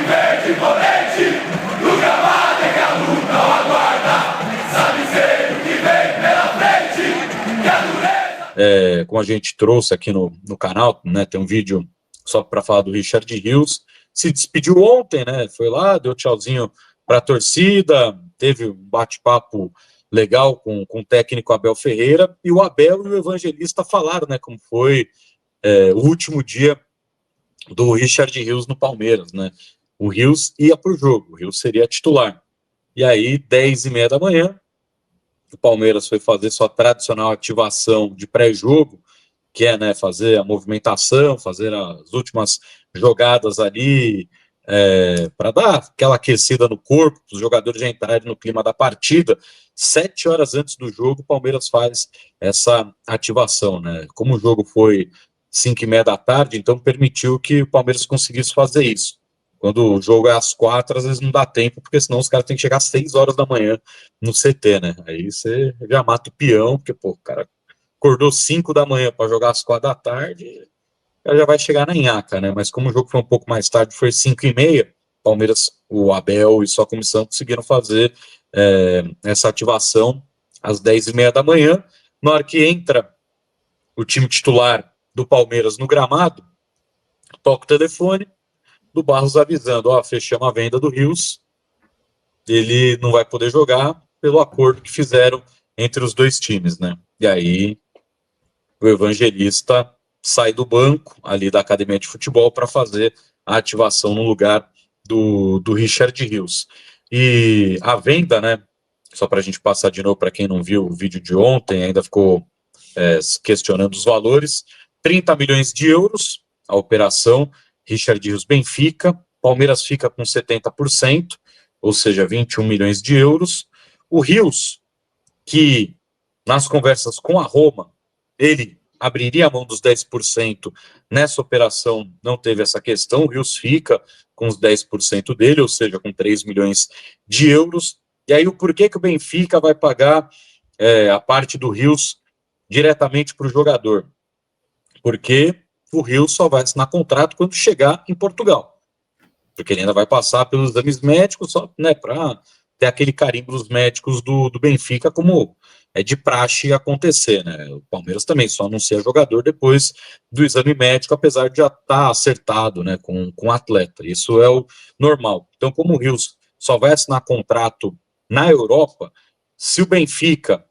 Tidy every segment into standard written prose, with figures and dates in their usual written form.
verde imponente, no gramado é que a luta o aguarda. Sabe ser o que vem pela frente, que a dureza... Como a gente trouxe aqui no canal, né, tem um vídeo só para falar do Richard Rios, se despediu ontem, né, foi lá, deu tchauzinho para a torcida, teve um bate-papo legal com o técnico Abel Ferreira, e o Abel e o Evangelista falaram, né, como foi o último dia do Richard Rios no Palmeiras, né, o Rios ia para o jogo, o Rios seria titular, e aí 10h30 da manhã, o Palmeiras foi fazer sua tradicional ativação de pré-jogo, que é, né, fazer a movimentação, fazer as últimas jogadas ali, para dar aquela aquecida no corpo, os jogadores já entrarem no clima da partida. 7 horas antes do jogo, o Palmeiras faz essa ativação, né? Como o jogo foi 5h30 da tarde, então permitiu que o Palmeiras conseguisse fazer isso. Quando o jogo é às 4, às vezes não dá tempo, porque senão os caras têm que chegar às 6 horas da manhã no CT, né? Aí você já mata o peão, porque, pô, o cara acordou 5 da manhã para jogar às 4 da tarde, já vai chegar na nhaca, né? Mas como o jogo foi um pouco mais tarde, foi 5h30, Palmeiras, o Abel e sua comissão conseguiram fazer essa ativação às 10h30 da manhã. Na hora que entra o time titular do Palmeiras no gramado, toca o telefone do Barros avisando, fechamos a venda do Rios, ele não vai poder jogar pelo acordo que fizeram entre os dois times, né? E aí o Evangelista sai do banco ali da academia de futebol para fazer a ativação no lugar do Richard Rios. E a venda, né? Só para a gente passar de novo para quem não viu o vídeo de ontem, ainda ficou questionando os valores: 30 milhões de euros a operação Richard Rios Benfica, Palmeiras fica com 70%, ou seja, 21 milhões de euros. O Rios, que nas conversas com a Roma, ele abriria a mão dos 10%, nessa operação não teve essa questão, o Rios fica com os 10% dele, ou seja, com 3 milhões de euros. E aí o porquê que o Benfica vai pagar a parte do Rios diretamente para o jogador? Porque o Rios só vai assinar contrato quando chegar em Portugal, porque ele ainda vai passar pelos exames médicos, só, né, para ter aquele carimbo dos médicos do Benfica, como é de praxe acontecer, né? O Palmeiras também só anuncia jogador depois do exame médico, apesar de já estar acertado, né, com o atleta. Isso é o normal. Então, como o Rios só vai assinar contrato na Europa, se o Benfica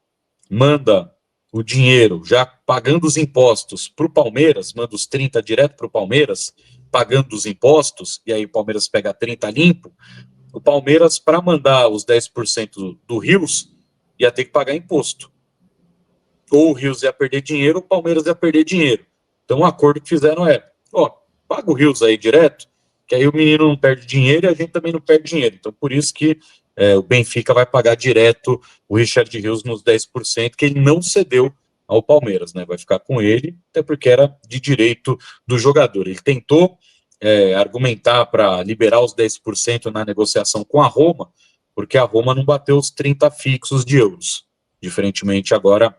manda o dinheiro, já pagando os impostos para o Palmeiras, manda os 30 direto para o Palmeiras, pagando os impostos, e aí o Palmeiras pega 30 limpo, o Palmeiras, para mandar os 10% do Rios, ia ter que pagar imposto. Ou o Rios ia perder dinheiro, ou o Palmeiras ia perder dinheiro. Então o acordo que fizeram paga o Rios aí direto, que aí o menino não perde dinheiro e a gente também não perde dinheiro. Então por isso que o Benfica vai pagar direto o Richard Rios nos 10%, que ele não cedeu ao Palmeiras, né? Vai ficar com ele, até porque era de direito do jogador. Ele tentou argumentar para liberar os 10% na negociação com a Roma, porque a Roma não bateu os 30 fixos de euros, diferentemente agora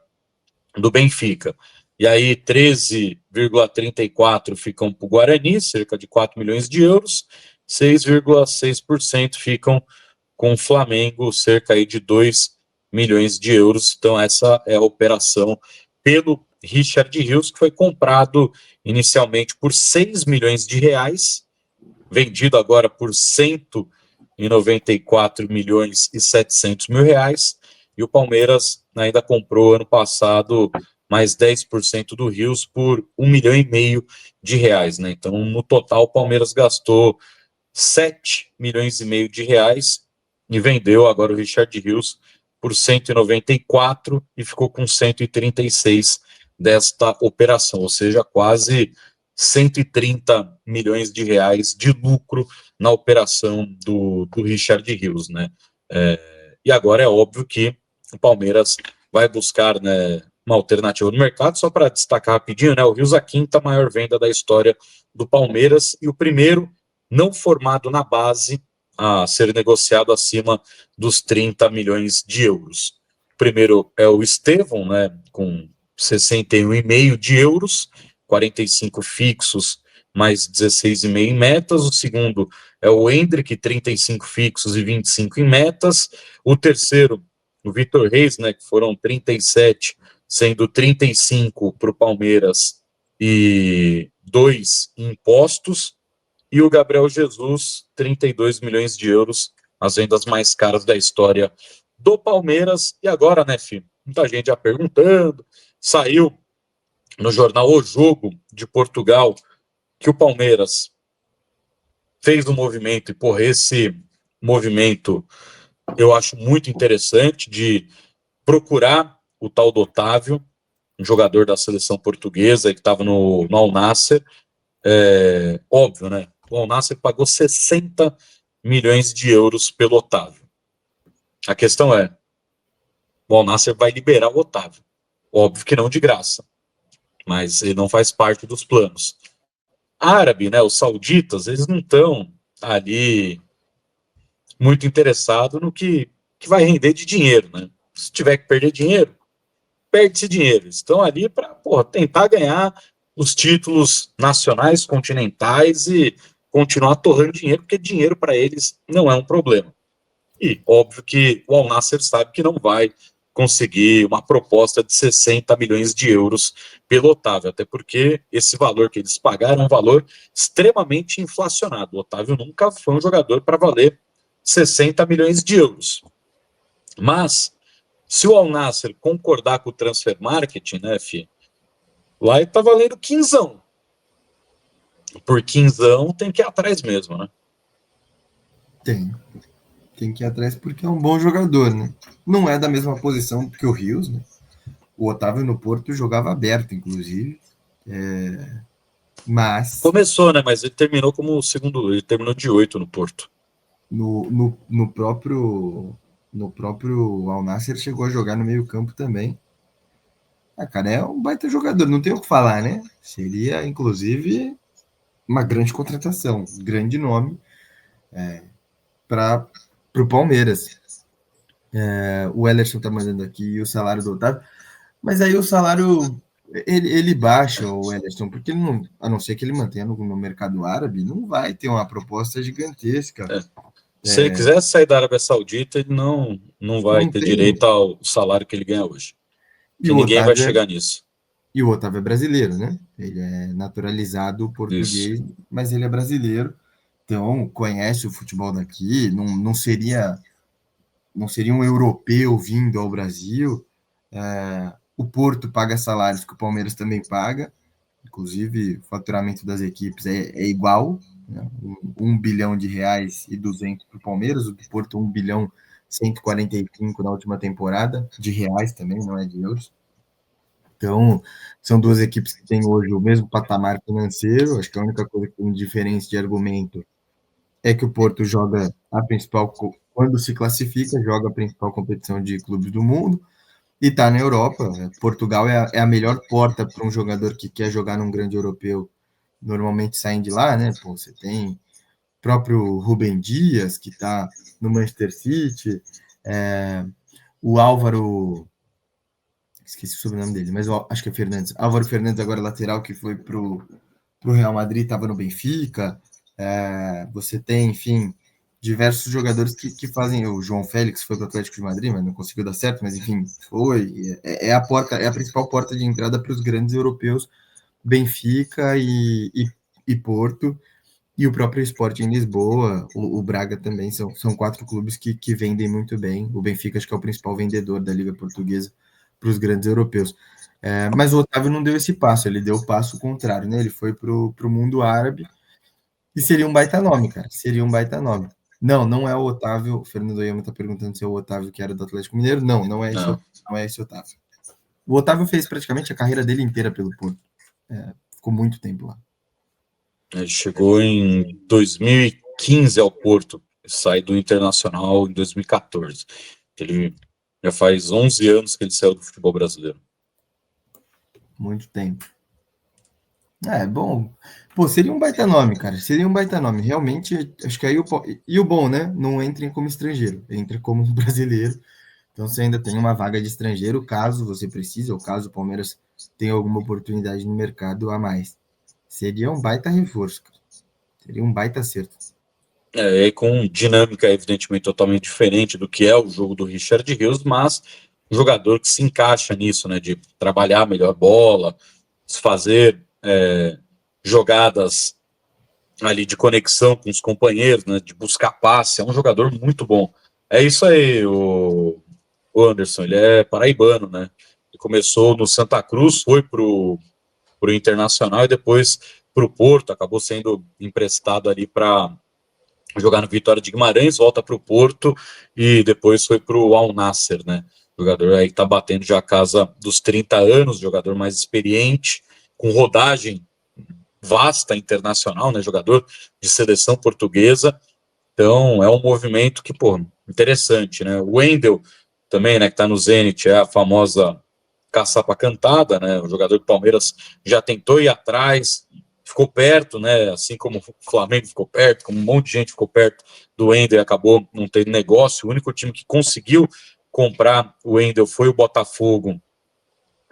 do Benfica. E aí 13,34 ficam para o Guarani, cerca de 4 milhões de euros, 6,6% ficam com o Flamengo, cerca aí de 2 milhões de euros. Então essa é a operação pelo Richard Rios, que foi comprado inicialmente por 6 milhões de reais, vendido agora por 194 milhões e 700 mil reais, e o Palmeiras ainda comprou ano passado mais 10% do Rios por 1,5 milhão de reais, né? Então, no total, o Palmeiras gastou 7 milhões e meio de reais e vendeu agora o Richard Rios por 194 e ficou com 136 desta operação, ou seja, quase 130 milhões de reais de lucro na operação do Richard Rios, né? E agora é óbvio que o Palmeiras vai buscar, né, uma alternativa no mercado. Só para destacar rapidinho, né, o Rios, a quinta maior venda da história do Palmeiras e o primeiro não formado na base a ser negociado acima dos 30 milhões de euros. O primeiro é o Estevão, né, com 61,5 de euros, 45 fixos, mais 16,5 em metas. O segundo é o Endrick, 35 fixos e 25 em metas. O terceiro, o Vitor Reis, né, que foram 37, sendo 35 para o Palmeiras e 2 em impostos. E o Gabriel Jesus, 32 milhões de euros, as vendas mais caras da história do Palmeiras. E agora, né, filho? Muita gente já perguntando. Saiu no jornal O Jogo de Portugal que o Palmeiras fez um movimento, e porra, esse movimento eu acho muito interessante, de procurar o tal do Otávio, um jogador da seleção portuguesa que estava no Al Nassr. Óbvio, né? O Al Nassr pagou 60 milhões de euros pelo Otávio. A questão é, o Al Nassr vai liberar o Otávio. Óbvio que não de graça, mas ele não faz parte dos planos. Árabe, né, os sauditas, eles não estão ali muito interessados no que vai render de dinheiro, né? Se tiver que perder dinheiro, perde esse dinheiro. Eles estão ali para tentar ganhar os títulos nacionais, continentais e continuar torrando dinheiro, porque dinheiro para eles não é um problema. E óbvio que o Al Nassr sabe que não vai conseguir uma proposta de 60 milhões de euros pelo Otávio, até porque esse valor que eles pagaram é um valor extremamente inflacionado. O Otávio nunca foi um jogador para valer 60 milhões de euros. Mas, se o Al Nassr concordar com o transfer marketing, né, fi, lá ele tá valendo quinzão. Por quinzão tem que ir atrás mesmo, né? Tem que ir atrás porque é um bom jogador, né? Não é da mesma posição que o Rios, né? O Otávio no Porto jogava aberto, inclusive. Mas começou, né? Mas ele terminou como segundo, ele terminou de 8 no Porto. No próprio Al Nassr chegou a jogar no meio-campo também. Cara, é um baita jogador, não tem o que falar, né? Seria, inclusive, uma grande contratação, um grande nome para o Palmeiras. O Ellerson tá mandando aqui o salário do Otávio, mas aí o salário ele baixa, o Ellerson, porque ele não, a não ser que ele mantenha no mercado árabe, não vai ter uma proposta gigantesca. Se ele quiser sair da Arábia Saudita, ele não vai Não ter tem. direito ao salário que ele ganha hoje. E Que ninguém vai chegar nisso. E o Otávio é brasileiro, né? Ele é naturalizado português, Isso. mas ele é brasileiro, então conhece o futebol daqui, não seria um europeu vindo ao Brasil. O Porto paga salários que o Palmeiras também paga, inclusive o faturamento das equipes é igual, né? 1 bilhão de reais e 200 para o Palmeiras, o do Porto 1 bilhão 145 na última temporada, de reais também, não é de euros. Então, são duas equipes que têm hoje o mesmo patamar financeiro. Acho que a única coisa que tem diferença de argumento é que o Porto joga a principal, quando se classifica, joga a principal competição de clubes do mundo e está na Europa. Portugal é a melhor porta para um jogador que quer jogar num grande europeu. Normalmente saem de lá, né? Pô, você tem o próprio Rubem Dias, que está no Manchester City, o Álvaro. Esqueci o sobrenome dele, mas acho que é Fernandes. Álvaro Fernandes, agora lateral, que foi pro Real Madrid, estava no Benfica. Você tem, enfim, diversos jogadores que fazem. O João Félix foi para o Atlético de Madrid, mas não conseguiu dar certo, mas enfim, foi. É a principal porta de entrada para os grandes europeus, Benfica e Porto. E o próprio Sport em Lisboa, o Braga também, são 4 clubes que vendem muito bem. O Benfica acho que é o principal vendedor da Liga Portuguesa para os grandes europeus. Mas o Otávio não deu esse passo, ele deu o passo contrário, né? Ele foi para o mundo árabe e seria um baita nome, cara. Seria um baita nome. Não é o Otávio. O Fernando Oyama está perguntando se é o Otávio que era do Atlético Mineiro. Não é esse, não é esse Otávio. O Otávio fez praticamente a carreira dele inteira pelo Porto. Ficou muito tempo lá. Ele chegou em 2015 ao Porto, sai do Internacional em 2014. Ele já faz 11 anos que ele saiu do futebol brasileiro. Muito tempo. Bom. Pô, seria um baita nome, cara. Seria um baita nome. Realmente, acho que aí o bom, né? Não entrem como estrangeiro, entra como brasileiro. Então você ainda tem uma vaga de estrangeiro, caso você precise, ou caso o Palmeiras tenha alguma oportunidade no mercado a mais. Seria um baita reforço, cara. Seria um baita acerto. Com dinâmica, evidentemente, totalmente diferente do que é o jogo do Richard Rios, mas um jogador que se encaixa nisso, né, de trabalhar melhor bola, fazer jogadas ali de conexão com os companheiros, né, de buscar passe. É um jogador muito bom. É isso aí, o Anderson. Ele é paraibano, né? Ele começou no Santa Cruz, foi pro Internacional e depois pro Porto. Acabou sendo emprestado ali para jogar no Vitória de Guimarães, volta para o Porto e depois foi para o Al Nassr, né? Jogador aí que está batendo já a casa dos 30 anos, jogador mais experiente, com rodagem vasta internacional, né? Jogador de seleção portuguesa. Então é um movimento que, pô, interessante, né? O Wendel também, né, que está no Zenit, é a famosa caçapa cantada, né? O jogador do Palmeiras já tentou ir atrás, ficou perto, né? Assim como o Flamengo ficou perto, como um monte de gente ficou perto do Wendel e acabou não tendo negócio. O único time que conseguiu comprar o Wendel foi o Botafogo,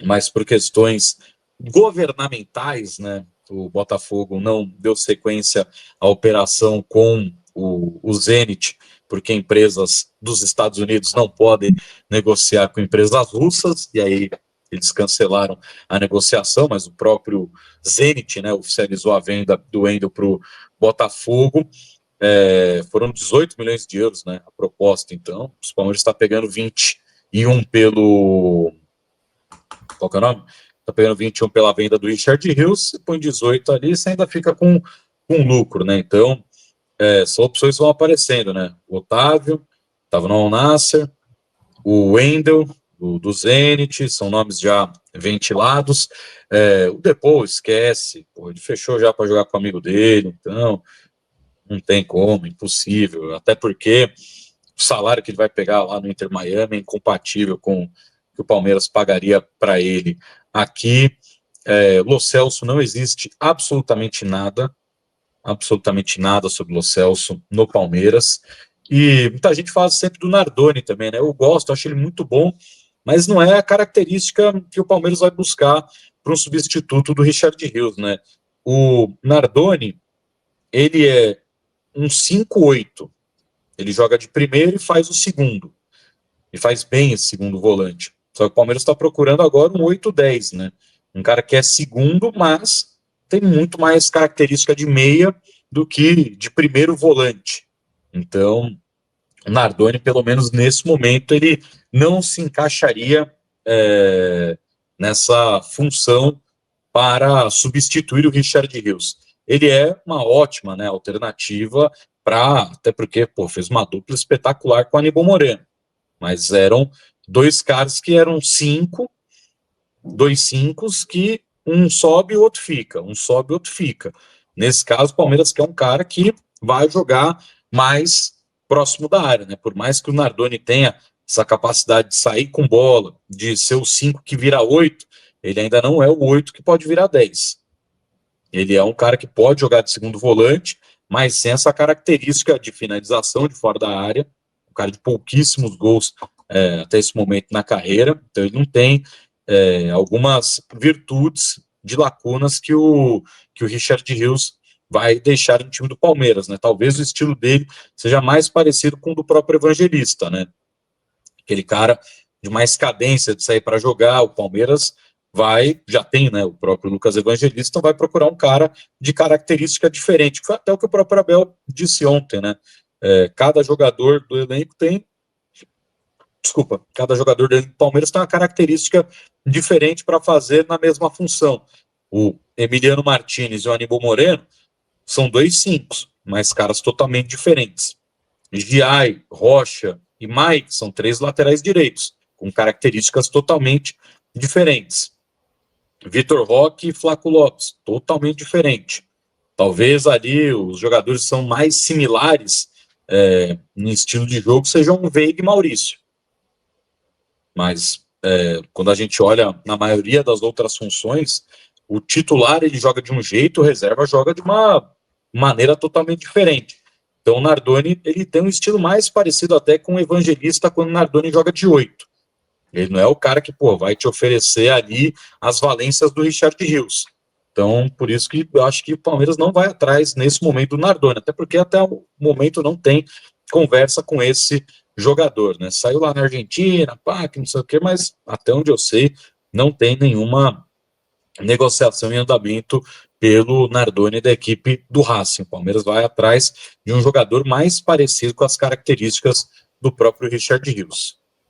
mas por questões governamentais, né? O Botafogo não deu sequência à operação com o Zenit, porque empresas dos Estados Unidos não podem negociar com empresas russas, e aí eles cancelaram a negociação, mas o próprio Zenit, né, oficializou a venda do Wendel para o Botafogo. Foram 18 milhões de euros, né, a proposta. Então, os Palmeiras está pegando 21 pelo... Qual que é o nome? Está pegando 21 pela venda do Richard Rios, você põe 18 ali, você ainda fica com lucro, né? Então, são opções que vão aparecendo, né? O Otávio, estava no Al Nassr, o Wendel, do Zenit, são nomes já ventilados. O Depou, esquece, pô, ele fechou já para jogar com o amigo dele, então não tem como, impossível, até porque o salário que ele vai pegar lá no Inter Miami é incompatível com o que o Palmeiras pagaria para ele aqui. Lo Celso, não existe absolutamente nada sobre o Lo Celso no Palmeiras. E muita gente fala sempre do Nardoni também, né? Eu gosto, acho ele muito bom, mas não é a característica que o Palmeiras vai buscar para um substituto do Richard Rios, né? O Nardoni, ele é um 5-8. Ele joga de primeiro e faz o segundo. E faz bem esse segundo volante. Só que o Palmeiras está procurando agora um 8-10, né? Um cara que é segundo, mas tem muito mais característica de meia do que de primeiro volante. Então, o Nardoni, pelo menos nesse momento, ele não se encaixaria nessa função para substituir o Richard Rios. Ele é uma ótima, né, alternativa até porque, pô, fez uma dupla espetacular com o Aníbal Moreno, mas eram dois caras que eram dois cincos que um sobe e o outro fica, Nesse caso, o Palmeiras quer um cara que vai jogar mais próximo da área, né? Por mais que o Nardoni tenha essa capacidade de sair com bola, de ser o 5 que vira 8, ele ainda não é o 8 que pode virar 10. Ele é um cara que pode jogar de segundo volante, mas sem essa característica de finalização de fora da área, um cara de pouquíssimos gols até esse momento na carreira, então ele não tem algumas virtudes de lacunas que o Richard Rios vai deixar no time do Palmeiras, né? Talvez o estilo dele seja mais parecido com o do próprio Evangelista, né? Aquele cara de mais cadência de sair para jogar. O Palmeiras já tem, né, o próprio Lucas Evangelista, então vai procurar um cara de característica diferente, que foi até o que o próprio Abel disse ontem, né? Cada jogador do elenco cada jogador do Palmeiras tem uma característica diferente para fazer na mesma função. O Emiliano Martinez e o Aníbal Moreno são dois 5, mas caras totalmente diferentes. Giai, Rocha e Mike são 3 laterais direitos, com características totalmente diferentes. Vitor Roque e Flaco Lopes, totalmente diferente. Talvez ali os jogadores são mais similares no estilo de jogo, sejam Veiga e Maurício. Mas quando a gente olha na maioria das outras funções, o titular ele joga de um jeito, o reserva joga de uma maneira totalmente diferente. Então o Nardoni ele tem um estilo mais parecido até com o Evangelista quando o Nardoni joga de 8. Ele não é o cara que vai te oferecer ali as valências do Richard Rios. Então, por isso que eu acho que o Palmeiras não vai atrás nesse momento do Nardoni, até porque até o momento não tem conversa com esse jogador, né? Saiu lá na Argentina, pá, que não sei o quê, mas até onde eu sei, não tem nenhuma negociação em andamento pelo Nardoni da equipe do Racing. O Palmeiras vai atrás de um jogador mais parecido com as características do próprio Richard Rios.